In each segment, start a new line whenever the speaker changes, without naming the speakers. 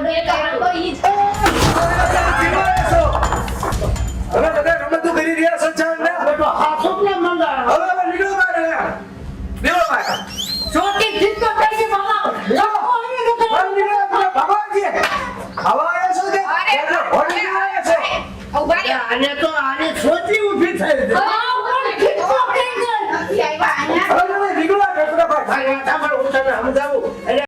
દે તો ઈ જ
હવે બધા રમતો કરી રહ્યા છો ચાલ ને
બેટો હા સુપલા મંડા
હવે નીકળો બહાર નીકળો બહાર
છોટી જીતો થઈ ગઈ મામા
ભગવાનજી ખાવા આવ્યા છો કે હોટલ આવ્યા છો
ઉભા રહો
આને તો આને છોટી ઊભી થઈ છે
હા કોણ જીતો થઈ ગઈ નથી આવ્યા અહીંયા
હવે તમે નીકળો ભાઈ
ભાઈ તમારે હું તને સમજાવું અરે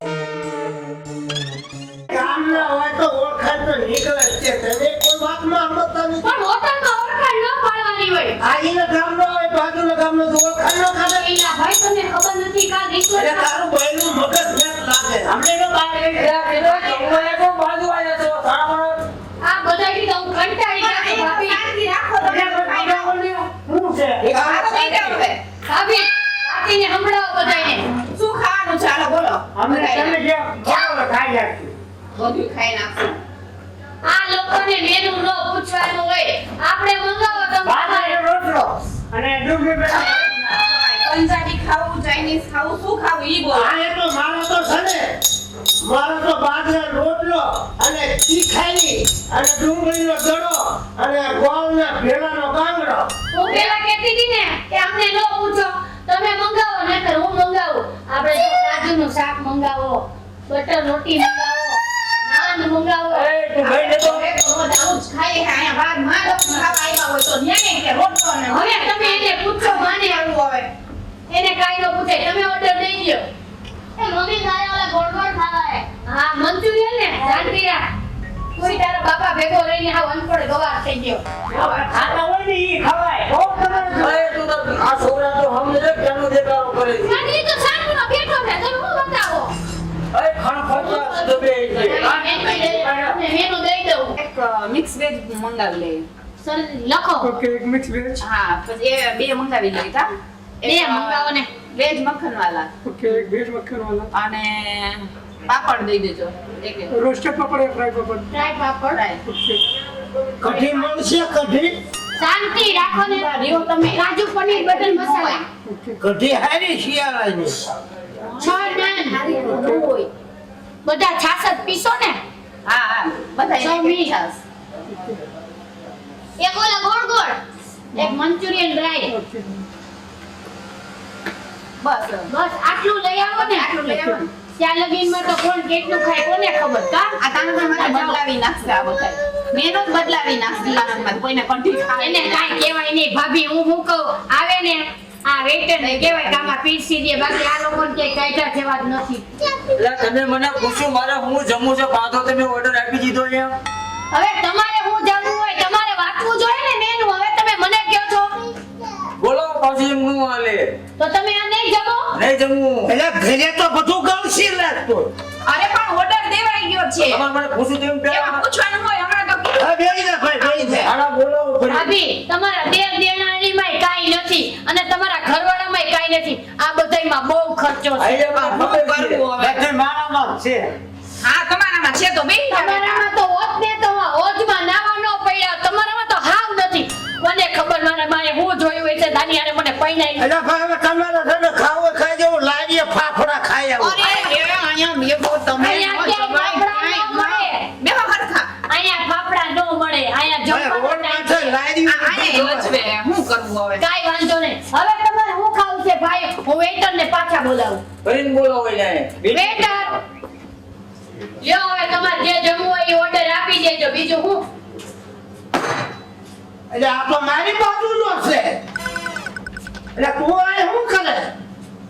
ગામના હોય તો ઓળખાણ તો નીકળે જ છે તમે કોઈ વાતમાં અમતા નથી
પણ હોટલમાં ઓળખાણ ન પાડવાની હોય
આ ઈને ગામનો હોય બાજુના ગામનો તો ઓળખાણ ન કાઢે
એલા ભાઈ તમને ખબર નથી કા દીકરો
એટલે તારું બૈરું મગજ મેં લાગે હમણે તો બહાર
આ બધાથી તો હું કંટાળી ગઈ ભાભી શાંતિ રાખો તમે
હું છે
ભાભી વાતીને સંભળાવો બધાને શું ખાવાનું ચાલો બોલો
અમે તમે જે ખાવ ખાઈ નાખી
બધું ખાઈ નાખશું આ લોકોને મેનુ ન પૂછવાનું હોય આપણે મંગાવો
ભાત
તમે
રોટલો અને ડુંગળી
પંજાબી ખાવું ચાઇનીઝ ખાવું શું ખાવું ઈ બોલો
આ એ તો મારો તો છે ને મારો તો બાજરા રોટલો અને તીખાની અને ડુંગળીનો દડો અને ગોળના ભેળાનો ગાંગડો
હું પેલા કહેતી હતી ને કે અમને ન પૂછો તમે મંગાવો નકર હું મંગાવું આપણે જો કાજુનું શાક મંગાવો બટર રોટી મંગાવો નાન મંગાવો
એ તું ભાઈ ને તો
હવે તો રોજ આવું જ ખાઈએ આયા બાદ માં લોકો ખાવા આવ્યા હોય તો ન્યાને કે રોટલો ને હવે તમે એને પૂછો માને આવું હવે એને કાઈ ન પૂછે તમે ઓર્ડર દઈ દો એ મમ્મી તારે ઓલા ગોળ ગોળ ખાવા હે હા મંચુરિયન ને જાનવીરા કોઈ તારા બાપા ભેગો રહીને આ અનપડ ગવાર થઈ ગયો
ખાતા હોય ને ઈ ખવાય ઓ તમારે તું તો આ છોકરા તો હમને કેનો દેખાડો કરે છે
અને તો સાંજનો બેઠો છે તમે હું બતાવો
અરે ખાણ ખાતા દબે છે
મેનુ દઈ દઉં
એક મિક્સ વેજ મંગાવી લઈએ
સર લખો
ઓકે એક મિક્સ વેજ
હા પછી એ બે મંગાવી લઈએ કા
બે મંગાવો ને
વેજ મક્ખન વાલા
ઓકે એક વેજ મક્ખન વાલા
અને પાપડ દઈ દેજો એક
રોસ્ટેડ પાપડ या फ्राई पापड़
ફ્રાય પાપડ
ओके
કઢી મળશે કઢી
શાંતિ રાખો ને
રહ્યો તમે.
કાજુ પનીર બટર મસાલા
ओके
કઢી હારી શિયાળાની
6 નાન બધા છાસત પીસો ને
હા હા બધા
સૌ
એક
મી.
એક છાશ.
એક ઓલા ગોળ ગોળ એક મંચુરિયન ડ્રાય
ओके
બસ
બસ આટલું લઈ આવો ને
આટલું લઈ આવો ને.
ત્યાં લગીનમાં તો કોણ કેટલું ખાય કોને ખબર કા
આ તાનામાં મારે બદલાવી નાખશે આ બધા મેનો જ બદલાવી નાખશે તાનામાં કોઈને કંઠી ખાય
એને કાઈ કહેવાય નહીં ભાભી હું કહું આવે ને આ વેઇટર ને કહેવાય કે આમાં પીરસી દે બાકી આ લોકોને કે કાયદા જેવા જ નથી
એટલે તમે મને પૂછ્યું મારે હું જમું છે પાછો તમે ઓર્ડર આપી દીધો એમ
હવે તમારે હું જમવું હોય તમારે વાંચવું જોઈએ ને મેનુ હવે તમે મને કહો છો
બોલો પછી એમ હું હાલે
તો તમે આ નહીં જમો
નહીં જમવું
એટલે ઘરે તો બધું ગમશી લાગતું
અરે પણ ઓર્ડર દેવાઈ ગયો છે
તમારે મને પૂછ્યું તેમ
એમાં
પહેલા
પૂછવાનું હોય હમણાં તો
હા બેહી જા ભાઈ બેહી જા
આના બોલો ફરી
ભાભી તમારા દેર દેણાણીમાંય કાઈ નથી અને તમારા ઘરવાળામાંય કાઈ નથી આ બધાયમાં બહુ ખર્ચો છે
આઈડિયા મને ખબર છે.
કરવું હવે
બધે મારામાં જ છે
હા તમારામાં છે તો બેહી જાવ
તમારામાં તો હોત ને તો હોજમાં નાવા ન પડ્યા તમારામાં તો હાવ નથી મને ખબર મારા માએ હું જોયું હોય છે દાની આને મને પૈણાઈ
એટલે ભાઈ હવે તમારે છે ને ખાવું ખાઈ જવું લારીએ ફાફડા ખાઈ આવું
અરે એ અહીંયા બેહો તમે
અહીંયા ક્યાંય ફાફડા ન મળે.
બેહો હરખા
અહીંયા ફાફડા ન મળે અહીંયા
ભાઈ રોડ
જમવાનું
માં છે લારી
અહીંયા લચવે શું કરવું હવે
કાઈ વાંધો નહીં હવે તમારે હું ખાવું છે ભાઈ હું વેઇટર ને પાછા બોલાવું
ફરીને બોલો હોય જાય
વેઇટર લ્યો હવે તમારે જે જમવું હોય એ ઓર્ડર આપી દેજો બીજું હું
એટલે આ તો મારી બાજુનો છે એટલે તું આ શું કરે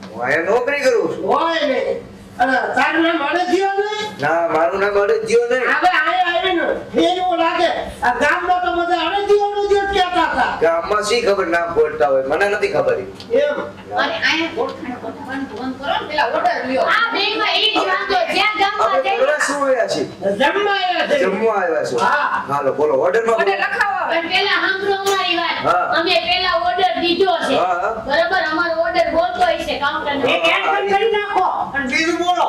હું અહીંયા નોકરી કરું છું
હોય નહીં અને તારું નામ અડદિયો નહીં
ના મારું નામ અડદિયો નહીં
હવે આયા આવીને ફેરવું લાગે આ ગામમાં તો બધા અડદિયો કહેતા હતા
ગામમાં શી ખબર નામ બોલતા હોય મને નથી ખબર
એમ
અને અહીંયા ઓળખાણ પતાવવાનું ફોન કરો ને પેલા ઓર્ડર લ્યો
આ બેંકમાં ઈ જ વાંધો જ્યાં ગામમાં
આપણે
જઈએ
બોલા શું આવ્યા છે
જમવા આવ્યા છે
જમવા આવ્યા છો
હા.
હાલો બોલો ઓર્ડરમાં
ઓર્ડર
બોલો
લખાવો હવે
પણ પેલા સાંભળો અમારી વાત
હા.
અમે પેલા ઓર્ડર દીધો છે
હા.
બરાબર અમારો ઓર્ડર બોલતો હશે કાઉન્ટર
એ કેન્સલ કરી નાખો અને બીજું બોલો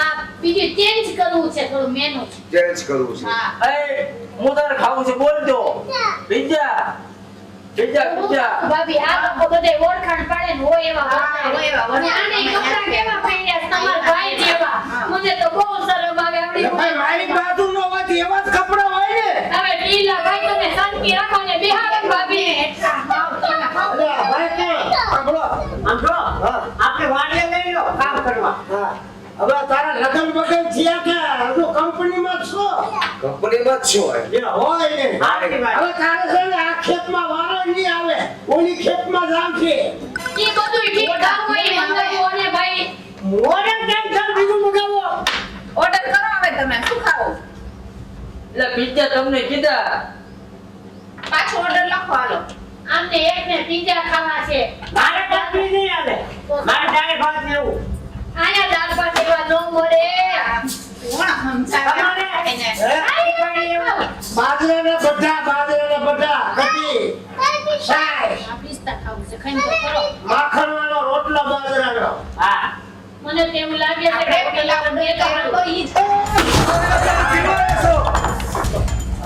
આ બીજું ચેન્જ કરવું છે થોડું મેનુ
ચેન્જ કરવું છે
હા
એ હું તારે ખાવું છે બોલ દો પિઝા બીજા
ભાભી આ લોકો બધે ઓળખાણ પાડે ને હોય એવા
હા,
બતાવે.
હોય એવા
અને
બતાવે.
આને કપડાં કેવા પહેર્યા છે, તમારા ભાઈ જેવા. મને તો બહુ શરમ આવે આવડી
ભાઈ મારી બાજુનો વાત એવા જ કપડાં હોય ને.
હવે ઢીલા ભાઈ તમે શાંતિ રાખો ને બિહારો ભાભી
અલ્યા, ભાઈ કોણ? સાંભળો.
આમ જો
હા.
આપણે વાડીએ લઈ લો કામ કરવા.
હા. હવે તારા લગન બગન થયા કે હજુ કંપનીમાં જ છો?
કંપનીમાં જ છો
એ હોય ને.
હારી વાત.
હવે તારે છે ને આ ખેતમાં વારો નહીં આવે, ઓલી ખેતમાં જ આવશે.
ઈ બધું ઠીક કામ હોય મંગાવ્યું અને ભાઈ
મોડે ટેન્શન બીજું મગાવો.
ઓર્ડર કરો હવે તમે શું ખાવો
એટલે પિઝા તમને કીધા
પાછો ઓર્ડર લખો હાલો
આમને એકને પિઝા ખાવા છે.
મારે કંપની નહીં આવે. મારે ડાયરેક્ટ ભાત લેવું.
આયા દાળ ભાત એવા નો મળે.
કોણ સમજાવે
તમારે?
એને
બાજરાના બધા કટી છાશ,
આ પિસ્તા ખાવું છે ખાઈને તો ખરો.
માખણવાળો રોટલો બાજરાનો.
હા.
મને તેમ લાગે છે
આપણે
કે
પેલા
પેલા
બે તો ઈ જ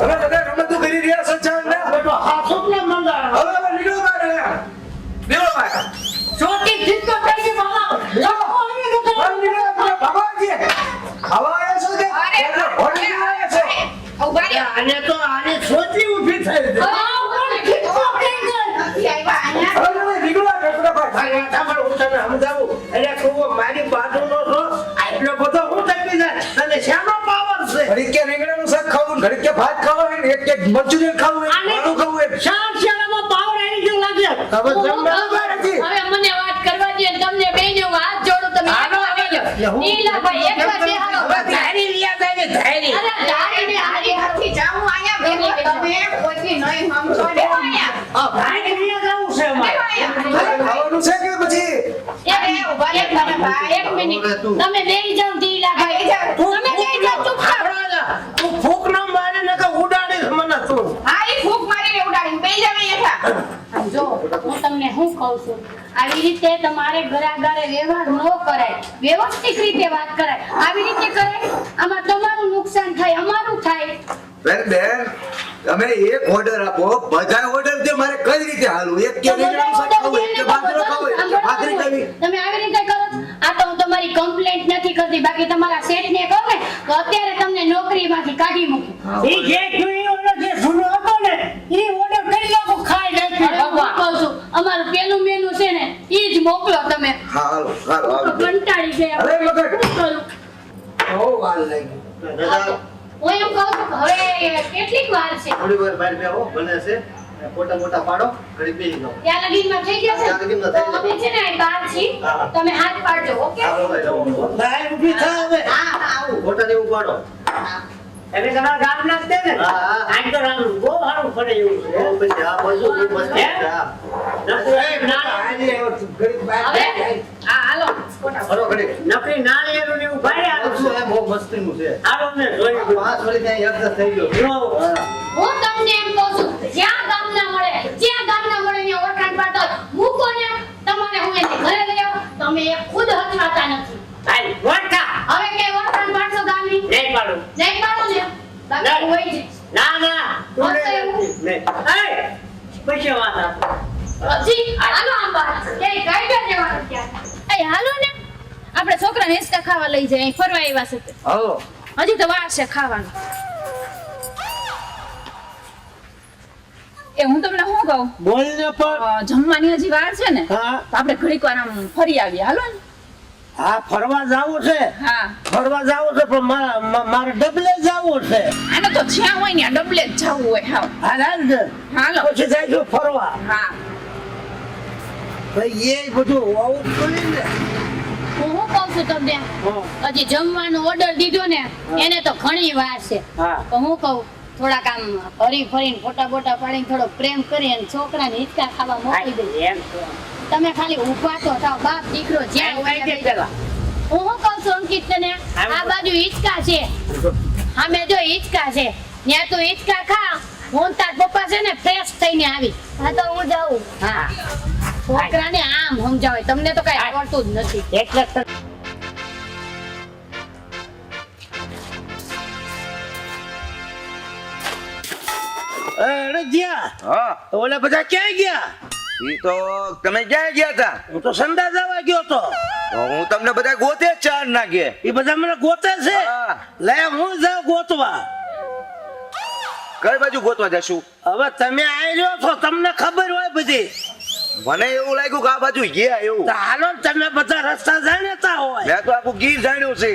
હવે બધા રમતું કરી રહ્યા છો ચાલ ને.
બેટો હા સુટલા મંડાણો.
હવે નીકળો બહાર અહીંયા. નીકળો બહાર.
ચોટી જીતો થઈ ગઈ મામા.
બહાર નીકળો પેલા ભગવાનજી. ખાવા આવ્યા છો કે? હોટલે આવ્યા છો?
ઉભા રહ્યો
આને તો આને સોચી ઊભી થઈ છે.
હા, કોણ ખીચકો થઈ ગયો?
નથી આવ્યા અહીંયા
હવે તમે નીકળો ફટાફટ.
ભાઈ આ સાંભળ, હું તને સમજાવું. એટલે તું મારી બાજુનો છો, આટલો બધો હું થઈ જાય. તને શાનો પાવર છે?
ઘડીક કે રીંગણાનું શાક ખાવું ને ઘડીક કે ભાત ખાવા હોય ને એક એક મંચુરિયન ખાવું હોય ને માનું ખાવું હોય ને. હવે જમવાનું બહાર હતી.
હવે મને વાત કરવા દે તમને બેનો હાથ જોડું તમે
હાલો,
એકવાર
હાલો.
બેજો. નીલાભાઈ એકવાર બેહાડો.
હવે ધારી લ્યા જાય ને ધારી.
અરે ધારીને હારી
નથી જાઉં અહીંયા બેહો તમે કોઈ નહીં સમજો ને અહીંયા
ભાઈ લ્યા જાવું છે અમારે.
બેહો અહીંયા
હવે ખાવાનું છે કે પછી
અરે ઉભા રહો તમે ભાઈ
એક મિનિટ તમે બેહી જાઓ નીલાભાઈ
તું
તમે બેહી જાઓ ચૂપચાપ.
તું ફૂંક ન મારે ને કે ઉડાડીશ મને તું.
હા ઈ ફૂંક મારીને ઉડાડીને બેહી જાવ અહીંયા
જો હું તમને શું કહું છું આવી રીતે તમારે ઘરાગારે વ્યવહાર ન કરાય વ્યવસ્થિત રીતે વાત કરાય આવી રીતે કરાય આમાં તમારું નુકસાન થાય અમારું થાય
બેન તમે એક ઓર્ડર આપો બધા ઓર્ડર દે મારે કઈ રીતે હાલું એક કે રીંગણાનું શાક ખાવું એક કે બાજરો ખાવો એક કે ભાખરી ખાવી
તમે આવી રીતે કરો છો? આ તો હું તમારી કમ્પ્લેન્ટ નથી કરતી બાકી તમારા શેઠને કહું ને તો અત્યારે તમને નોકરીમાંથી કાઢી મૂકી
ઈ જે જોઈ ઓલો જે જૂનો હતો ને ઈ ઓર્ડર કરી નાખો ખાઈ નાખી
હવે હું કહું છું અમારું પેલું મેનુ છે ને ઈ જ મોકલો તમે
હા હાલો હાલો
હું તો
હાલો
કંટાળી ગયા
અરે મગજ.
શું કરું?
બહુ વાર લાગી.
હું એમ કહું છું કે હવે કેટલીક વાર છે
થોડી વાર બહાર બેહો બને છે મોટા મોટા પાડો ઘડી બેહી જાઓ
ત્યાં લગીનમાં થઈ જશે
ત્યાં લગીનમાં થઈ
તો અમે છે ને અહીં બહાર છીએ
હા.
તમે હાથ પાડજો ઓકે
આ બોલાય જાઓ
લાઈન ઊભી થા હવે.
હા હા આવું
મોટા ને એવું પાડો
એટલે તમારા ગામના જ છે ને?
હા, હા.
આમ તો રામ બહુ સારું પડે એવું છે.
બહુ પછી આ બાજુ બહુ મસ્ત છે આ.
એ ના, આને હવે તું ઘડીક બહાર
હવે?
જાય.
હા હાલો
ફરો ઘડી
નકરી નાળિયેરું ને એવું ભાઈ
આ શું છે? બહુ મસ્તીનું છે
હાલો ને જોઈ
આ 5 વળી ત્યાં યજ્ઞ થઈ ગયો
જો.
હા.
હું તમને એમ કહું છું જ્યાં ગામના મળે ત્યાં ઓળખાણ પાડતા હોય મૂકો ને તમારે હું એને ઘરે લઈ આવું તમે એ ખુદ હચવાતા નથી
હાલ, વળતા.
હવે કે ઓળખાણ પાડશો ગામની
નહીં પાડું.
નહીં પાડો ને બાકી હોય જ
ના, ના. તું
હશે
નહીં
એવું?
નથી. નહીં. એય, પછી વાત આપો.
હજી હાલો આમ બહાર કે કાયદા દેવાનું ત્યાં એ હાલો ને આપણે છોકરાને હિંચકા ખાવા લઈ જાય ફરવા આવ્યા છે તે.
હાલો
હજી તો વાર છે ખાવાનું
એ હું તમને શું કહું
બોલ ને પણ.
જમવાની હજી વાર છે ને
હા,
તો આપણે ઘડીક વાર આમ ફરી આવીએ હાલો ને
હા, ફરવા જાવું છે.
હા
ફરવા જાવું છે પણ મારે ડબલે જાવું છે.
આને તો જ્યાં હોય ને આ ડબલે જ જવું હોય હાવ
હાલ, હાલ ને.
હાલો
પછી જઈશું ફરવા.
હા
ભાઈ એ બધું હોવું જ જોઈએ ને.
હું શું કહું છું તમને
હા,
હજી જમવાનો ઓર્ડર દીધો ને એને તો ઘણી વાર છે
હા.
તો હું કહું થોડાક આમ હરી ફરીને ફોટા બોટા પાડીને થોડો પ્રેમ કરી અને છોકરાને હિંચકા ખાવા મોકલી દે
એમ તો.
તમે ખાલી ઊભા તો થાવ બાપ દીકરો જ્યાં હોય
કઈ દે
ત્યાં
પેલા.
હું શું કહું છું અંકિત તને આ બાજુ હિંચકા છે સામે જો હિંચકા છે ત્યાં તું હિંચકા ખા હું તાર પપ્પા છે ને ફ્રેશ થઈને આવી હા તો હું જાઉં હા છોકરાને આમ સમજાવે તમને તો કઈ આવડતું જ નથી
એટલે જ અરે જ્યાં
હા
ઓલા બધા ક્યાં ગયા?
ઈ તો તમે ક્યાં ગયા હતા?
હું તો સંડા જવા ગયો તો.
તો હું તમને બધા ગોતે જ ચાર નાખે.
એ બધા મને ગોતે છે.
હા.
લે હું જાઉં ગોતવા.
કઈ બાજુ ગોતવા જશું?
હવે તમે આવી રહ્યો છો, તમને ખબર હોય બધી.
મને એવું લાગ્યું કે આ બાજુ ગયા એવું.
તો હાલો ને, તમે બધા રસ્તા જાણતા હોય.
મેં તો આખું ગીર જાણ્યું છે.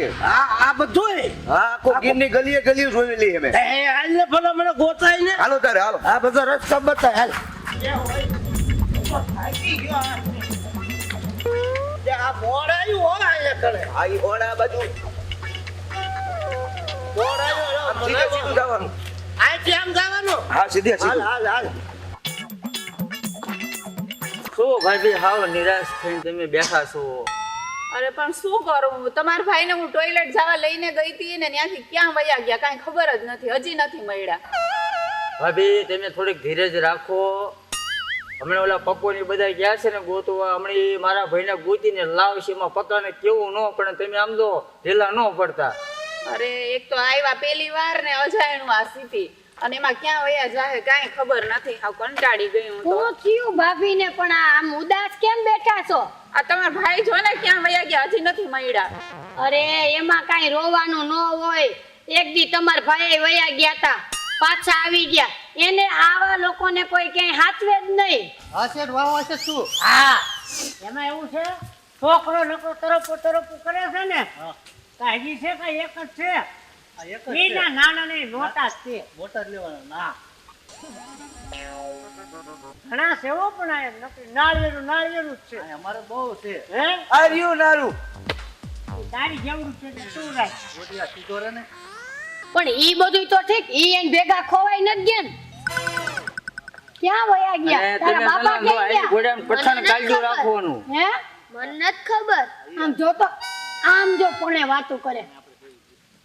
આ બધું
હા આખું ગીરની ગલીએ ગલીએ જોયેલી અમે.
હાલ ને ભલા મને ગોતાય ને.
હાલો તારે હાલો.
આ બધા રસ્તા બતાય હાલ. આ બોર્ડ આવ્યું હોય અહીંયા કણે.
આ ઈ ઓણ આ બાજુ
બોર્ડ આવ્યું
આમ સીધે સીધું જવાનું.
અહીંથી આમ જવાનું.
હા સીધે
હાલ
સીધું.
હાલ હાલ.
શું ભાભી હાવ નિરાશ થઈને તમે બેઠા છો?
અરે પણ શું કરું, તમારા ભાઈને હું ટોયલેટ જવા લઈને ગઈ હતી ને ત્યાંથી ક્યાં વયા ગયા કાંઈ ખબર જ નથી, હજી નથી મળ્યા.
ભાભી તમે થોડીક ધીરજ રાખો. હમણાં ઓલા પપ્પોની બધા ગયા છે ને ગોતવા, હમણાં મારા ભાઈને ગોતીને લાવશે. એમાં પક્કાને કેવું ન પડે, તમે આમ તો ઢીલા ન પડતા.
અરે એક તો આવ્યા પહેલી વાર ને અજાયણું આ સ્થિતિ, અને એમાં ક્યાં વયા જાય કાંઈ ખબર નથી. હાવ કંટાળી ગઈ હું તો.
હું થયું ભાભીને પણ આમ ઉદાસ કેમ બેઠા છો?
આ તમારા ભાઈ જો ને ક્યાં વયા ગયા, હજી નથી મળ્યા.
અરે એમાં કાંઈ રોવાનું ન હોય. એક દી તમારા ભાઈ વયા ગયા તા, પાછા આવી ગયા. એને આવા લોકોને કોઈ ક્યાંય હાચવે જ નહીં.
હા શેઠ વાહ છે શું?
હા એમાં એવું છે, છોકરો નકો તરફ કરે છે ને. કાઢી છે કે એક જ છે?
આ એક જ છે.
નાના ને મોટા જ છે.
મોટા જ લેવાના ના.
ઘણા સેવો પણ આ નકરી નાળિયેરું જ છે.
આ અમારે બહુ છે.
હે
આ રહ્યું નારું.
તારી જેવડું છે કે શું રાખ.
ગોટિયા સીધો રહે ને.
પણ ઈ બધું તો ઠીક, ઈ એને ભેગા ખોવાઈ નથી ગયા ને. ક્યાં વયા ગયા?
અને
તારા
તમે
બાપા
પેલા
ક્યાં ગયા?
ઘોડાને પઠાણ કાઢ્યું રાખવાનું.
હે? મને નથી ખબર. આમ જો તો આમ જો કોણે વાતો કરે.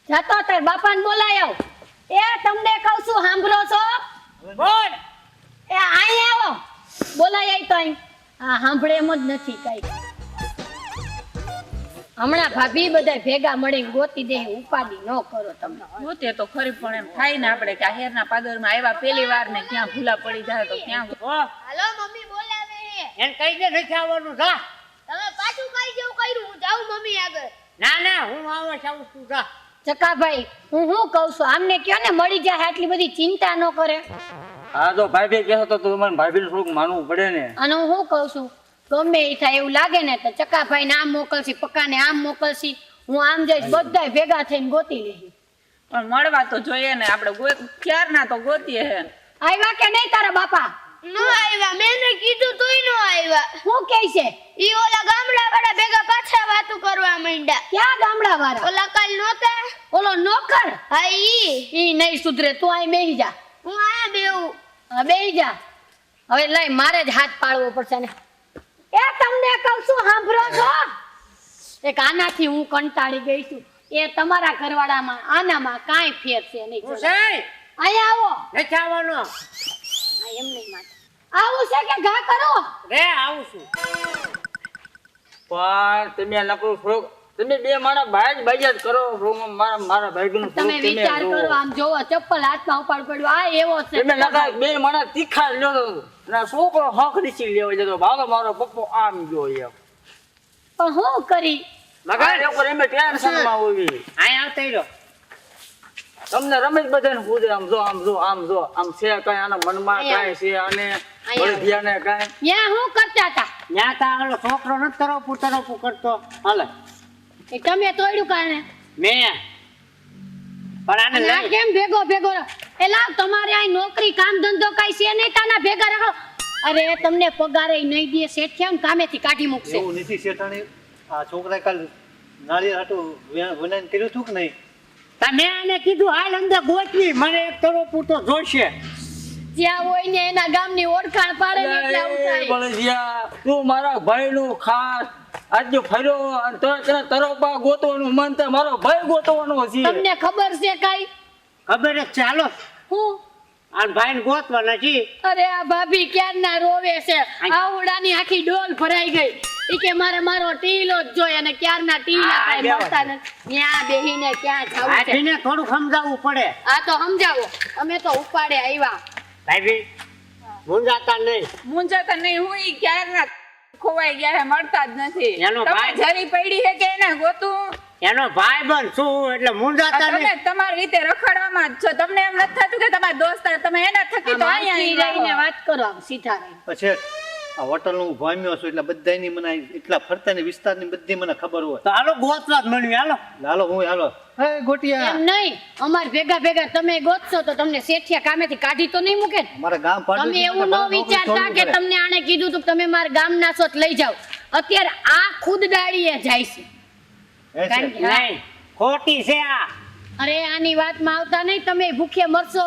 જાતો તાર બાપાને બોલાય આવ. એ તમને કહું છું સાંભળો છો?
બોલ.
એ અહીંયા આવો. બોલાય આય તો અહીં. હા સાંભળે એમ જ નથી કાંઈ. હમણાં ભાભી બધા ભેગા મળીને ગોતી દે, ઉપાડી ન કરો તમે.
ગોતે તો ખરી પણ એમ થાય ને આપણે કે આ હેરના પાદરમાં આવ્યા પહેલી વાર ને ક્યાં ભૂલા પડી જાય તો ક્યાં.
હાલો મમ્મી બોલાવે છે.
એને કઈ દે નથી આવવાનું. જા.
તમે પાછું કઈ જેવું કર્યું? હું જાઉં મમ્મી આગળ.
ના હું આવો છું તું જા.
ચકાભાઈ હું શું કહું છું, આમને કયો ને મળી જાય, આટલી બધી ચિંતા ન કરે.
હા તો ભાભી કહેતો તો તમારે ભાભીને થોડુંક માનવું પડે ને.
અને હું શું કહું છું, ગમે એ થાય એવું લાગે ને તો ચકાભાઈ ને આમ મોકલશી, પક્કાને આમ મોકલશી. હું આમ જઈશ, બધાય ભેગા થઈને ગોતી લેહી.
પણ મળવા તો જોઈએ ને આપણે, ક્યારના તો ગોતીએ હે.
આવ્યા કે નહીં તારા બાપા?
નો આવ્યા. મેં કીધું તોય નો આવ્યા.
શું કહે છે?
ઈ ઓલા ગામડા વાળા ભેગા પાછા વાતું કરવા માંડ્યા.
ક્યાં ગામડા વાળા?
ઓલા કાલ નહોતા?
ઓલો નોકર?
હા ઈ.
ઈ નહીં સુધરે, તું અહીં બેહી જા.
હું આયા બેહું.
હા બેહી જા. હવે લઈ મારે જ હાથ પાડવો પડશે ને. એ તમને કહું છું સાંભળો છો? એક આનાથી હું કંટાળી ગઈ છું. એ તમારા ઘરવાળામાં આનામાં કાંઈ ફેર છે નહીં.
હું છે
અહીંયા આવો.
નથી આવવાનો.
હા, એમ નહીં માતા. આવું છે કે ઘા કરો?
રે આવું છું.
પણ તમે નકરું થોડુંક, તમે બે મારા ભાઈ જ બાજા જ કરો. થોડુંક મારા ભાઈનું
તમે
થોડુંક તમે
વિચાર
જુઓ.
કરો, આમ જોવો ચપ્પલ હાથમાં ઉપાડ પડ્યો. આ એવો છે.
તમે નકા બે મારા તીખા જ લ્યો છો. અને છોકરો હક નીચી લેવા જતો, ભાગો મારો પપ્પો આમ ગયો એમ.
પણ હું કરી?
મગર લોકો એમ ટેન્શનમાં હોવી.
અહીં આવતા રહ્યો.
તમને રમેશ બધાને પૂછે આમ જો આમ છે કઈ આના મનમાં કાંઈ છે અને બળદિયાને કાંઈ.
ત્યાં હું કરતા હતા?
ત્યાં તા ઓલો છોકરો નથી તરફું કરતો. હાલે
એ તમે તોડ્યું કારણે
મેં પણ આને
અને આ
લઈ.
કેમ ભેગો એ લાવ, તમારે આ નોકરી કામ ધંધો કઈ છે નહીં, તાના ભેગા રાખો. અરે તમને પગારે નહીં દે, શેઠ થયા ને કામેથી કાઢી મૂકશે.
એવું નથી શેઠાણી. આ છોકરાએ કાલ નાળિયેર હાટું વિનાઈને કર્યું હતું કે નહીં?
તા મેં આને કીધું હાલ અંદર ગોતવી, મને એક તરફું તો જોઈશે.
જ્યાં હોય ને એના ગામની ઓળખાણ પાડે ને એટલે આવું
એ
થાય.
બળદિયા, તું મારા ભાઈનું ખાસ આજે ફર્યો અને તને તરફા ગોતવાનું મન થાય. મારો ભાઈ ગોતવાનો છે.
તમને ખબર છે કઈ?
ખબર જ ચાલો
હું
આ ભાઈને ગોતવાના છીએ.
અરે આ ભાભી ક્યારના રોવે છે. આવડાની આખી ડોલ ભરાઈ ગઈ. ઈ કે મારો ટીલો જ જોઈએ અને ક્યારના ટીલા કાંઈ મળતા નથી. ત્યાં બેહીને ક્યાં જાવું છે?
આઠીને થોડું સમજાવવું પડે.
આ તો સમજાવો, અમે તો ઉપાડે આવ્યા.
ભાઈ મુંજાતા નહીં.
મુંજાતા નહીં હું ઈ ક્યારના ખોવાઈ ગયા હે મળતા જ નથી
એનો
તમે
ભાઈ-
જરી પડી હે કે એને ગોતું
એનો ભાઈ બન શું એટલે મુંજાતા
તમે
નહીં.
તમારી રીતે રખડવામાં જ છો તમને એમ નથી થતું કે તમારા દોસ્ત તમે એના થકી તો અહીંયા
રહીને
આવ્યા
વાત કરો સીધા રહીને.
પછી આ હોટલનું હું ભોમ્યો છું એટલે બધાની મને એટલા ફરતાની વિસ્તારની બધી મને ખબર હોય.
તો હાલો ગોતવા જ મળ્યું હાલો.
હાલો હું હાલો. હે ગોટિયા
એમ નહીં અમાર ભેગા તમે ગોતશો તો તમને શેઠિયા કામેથી કાઢી તો નહીં મૂકે ને?
મારા ગામ પાડું
તમે એવું ન વિચારતા કે તમને આણે કીધું તું કે તમે મારા ગામના છો તો લઈ જાઓ. અત્યારે આ ખુદ દાડીએ જાય છે. કારણ કે
નહીં ખોટી છે આ.
અરે આની વાતમાં આવતા નહીં, તમે ભૂખે મરશો.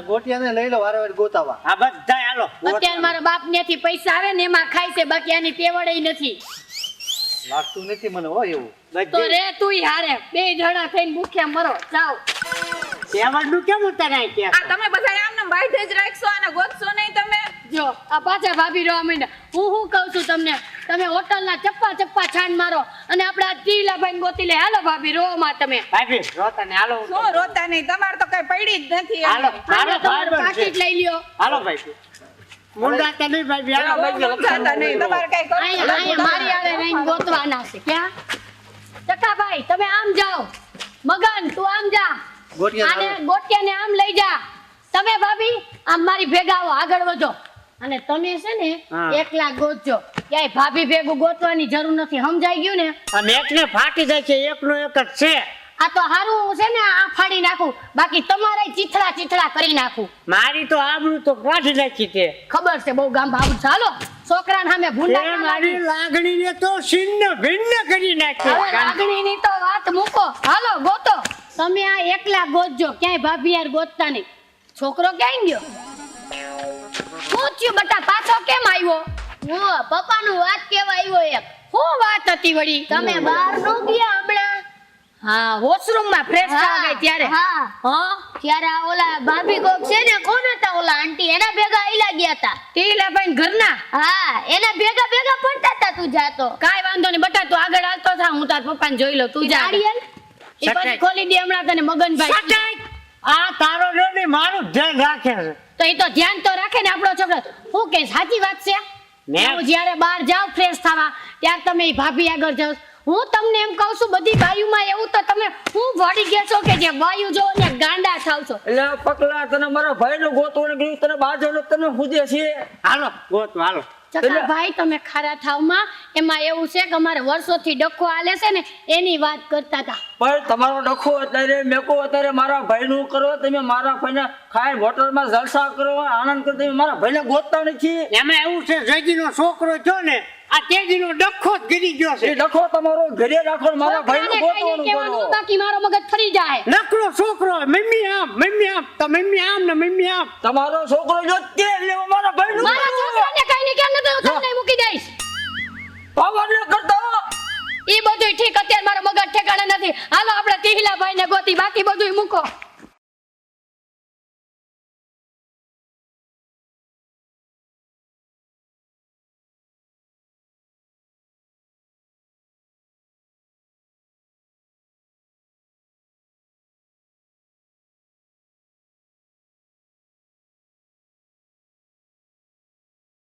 ગોટિયાને લઈ લો વારે વારે ગોતાવા.
આ બધા હાલો.
અત્યારે મારા બાપ નેથી પૈસા આવે ને એમાં ખાય છે, બાકી આની તેવડે નથી.
લાગતું નથી મને હોય એવું.
તો રે તું હારે બે જણા થઈને ભૂખ્યા મરો. જાઓ.
તેવડનું કેમ ઉતારાય કે
આ તમે બધા આમને બાઈઠે જ રાખશો અને ગોતશો નહીં તમે
જો આ પાછા ભાભી રોવા માંડ્યા. હું કહું છું તમને, તમે હોટલના ચપ્પા છાણ મારો અને આપણે આ ટીલાભાઈને ગોતી લે. હાલો ભાભી રોવામાં તમે.
ભાઈ રોતા ને હાલો.
શું રોતા નહીં તમારે તો કઈ પડી જ નથી
હાલો
એમ.
હાલો
તમારું
ભાઈ
પાકીટ લઈ લ્યો.
હાલો ભાઈ મુંજાતા નહીં ભાઈ હાલો ભાઈ
મુંજાતા નહીં તમારે કઈ કરવું
અહીંયા મારી આરે રહીને ગોતવાના છે. ક્યાં ચકાભાઈ તમે આમ જાઓ, મગન તું આમ જા,
ગોટિયા
આને ગોટિયાને આમ લઈ જા. તમે ભાભી આમ મારી ભેગા આવો, આગળ વધો. અને તમે છે ને
હા.
એકલા ગોતજો, ક્યાંય ભાભી ભેગું ગોતવાની જરૂર નથી. સમજાઈ ગયું ને?
અને એકને ફાટી જાય છે એકનો એક જ છે.
આ તો હારું છે ને, આ ફાડી નાખું, બાકી તમારે ચીથડા કરી નાખું.
મારી તો આબરૂ તો કાઢી નાખી છે.
ખબર છે બહુ ગામ ભાવું. ચાલો છોકરાને સામે ભૂંડા
તે
ના
મારી
લાગી.
લાગણીને તો છિન્ન ભિન્ન કરી
હવે
નાખી.
લાગણીની તો વાત મૂકો. હાલો ગોતો. તમે આ એકલા ગોતજો, ક્યાંય ભાભી યાર ગોતતા નહીં. છોકરો ક્યાંય ગયો? શું થયું બટા, પાછો કેમ આવ્યો? હું પપ્પાનું વાત કેવા આવ્યો એક. શું વાત હતી વળી? તમે બહાર નો ગયા હમણાં? હા, વોશરૂમ માં ફ્રેશ થવા ગઈ ત્યારે. હા ત્યારે આ ઓલા ભાભી કોક છે ને, કોણ હતા ઓલા આંટી, એના ભેગા આઈલા ગયા હતા. ટીલા ભાઈ ઘરના? હા, એના ભેગા પડતા હતા. તું જાતો કાઈ વાંધો નહીં બટા, તું આગળ આવતો થા, હું તાર પપ્પાને જોઈ લઉં. તું જા. એ પછી ખોલી દે હમણાં તને મગનભાઈ.
સટાઈ! આ તારો જોડે મારું ધ્યાન રાખે છે.
તો એ તો ધ્યાન તો રાખે ને આપણો છોકરો. હું કે સાચી વાત છે. હું જ્યારે બહાર જાઉં ફ્રેશ થવા ત્યારે તમે ઈ ભાભી આગળ જાઓ. હું તમને એમ કહું છું, બધી બાયુમાં એવું તો તમે હું વળી ગયા છો કે જે બાયુ જો ને ગાંડા થાવ છો.
એટલે પકલા તને મારા ભાઈનું ગોતવાનું ગયું, તને બાજુનો તને પૂછે છે.
હાલો ગોત હાલો.
ચકા ભાઈ તમે ખારા થાવમાં એમાં એવું છે કે અમારે વર્ષોથી ડખો આલે છે ને એની વાત કરતા હતા.
પણ તમારો ડખો અત્યારે મેકો અત્યારે મારા ભાઈનું કરો, તમે મારા ભાઈને ખાઈ હોટલમાં જલસા કરો, આનંદ કરો, તમે મારા ભાઈને ગોતતા નથી.
એમાં એવું છે જયજીનો છોકરો છો ને, આ તેજીનો ડખો જ ગીરી ગયો છે.
એ ડખો તમારો ઘરે રાખો ને મારા ભાઈનું
છોકરાને કઈ નહીં
ગોતવાનું
કહેવાનું,
કરો.
બાકી મારો મગજ ફરી જાય.
નકરો છોકરો મમ્મી આમ તો મમ્મી આમ ને મમ્મી આમ.
તમારો છોકરો જો તે લેવો મારા ભાઈનું
મારા છોકરાને કઈ નહીં કેમ નથી, હું તમને મૂકી દઈશ.
પાવર ન કરતા.
ઈ બધું ઠીક, અત્યારે મારો મગજ ઠેકાણે નથી. હાલો આપણે ટીહલા ભાઈને ગોતી, બાકી બધું મૂકો.